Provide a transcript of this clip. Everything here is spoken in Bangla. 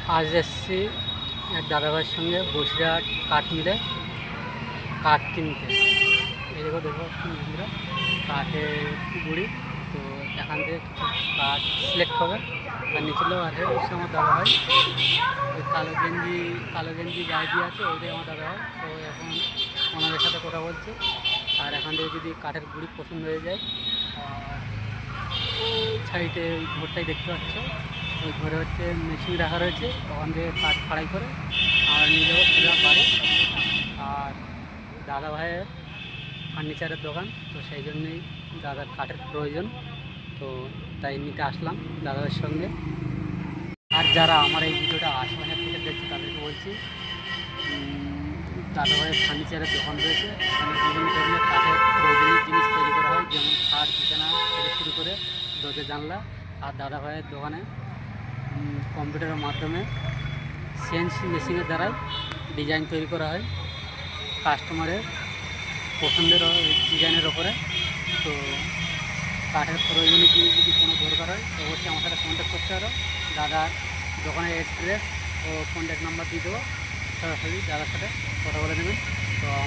আজ এসছি এক দাদাভাইয়ের সঙ্গে বসিরহাট কাঠ মিলে কাঠ কিনতে। এই দেখো দেখো বন্ধুরা, কাঠের গুঁড়ি। তো এখান থেকে কিছু কাঠ সিলেক্ট হবে আর নিচেও আছে। হচ্ছে আমার দাদাভাই, ওই কালো গেঞ্জি গায়ে দিয়ে আছে, ওইটাই আমার দাদাভাই। তো এখন ওনাদের সাথে কথা বলছে। আর এখান থেকে যদি কাঠের গুঁড়ি পছন্দ হয়ে যায়, সাইডে ওই ঘরটাই দেখতে পাচ্ছ, ওই ঘরে হচ্ছে মেশিন রাখা রয়েছে, ওখান থেকে কাঠ ফাড়াই করে আর নিয়ে যাবো সোজা বাড়ি। আর দাদা ভাইয়ের ফার্নিচারের দোকান, তো সেই জন্যই দাদার কাঠের প্রয়োজন, তো তাই নিতে আসলাম দাদার সঙ্গে। আর যারা আমার এই ভিডিওটা আশেপাশের থেকে দেখছে তাদেরকে বলছি, দাদা ভাইয়ের ফার্নিচারের দোকান রয়েছে, এখানে বিভিন্ন ধরনের কাঠের প্রয়োজনীয় জিনিস তৈরি করা হয়, যেমন খাট, বিছানা থেকে শুরু করে দরজা জানলা। আর দাদা ভাইয়ের দোকানে কম্পিউটারের মাধ্যমে সিএনসি মেশিনের দ্বারাই ডিজাইন তৈরি করা হয় কাস্টমারের পছন্দের ডিজাইনের ওপরে। তো কাঠের প্রয়োজনীয় জিনিস যদি কোনো দরকার হয় তো অবশ্যই আমার সাথে কন্ট্যাক্ট করতে পারো। দাদার দোকানের অ্যাড্রেস ও কন্ট্যাক্ট নাম্বার দিয়ে দেবো, সরাসরি দাদার সাথে কথা বলে নেবেন।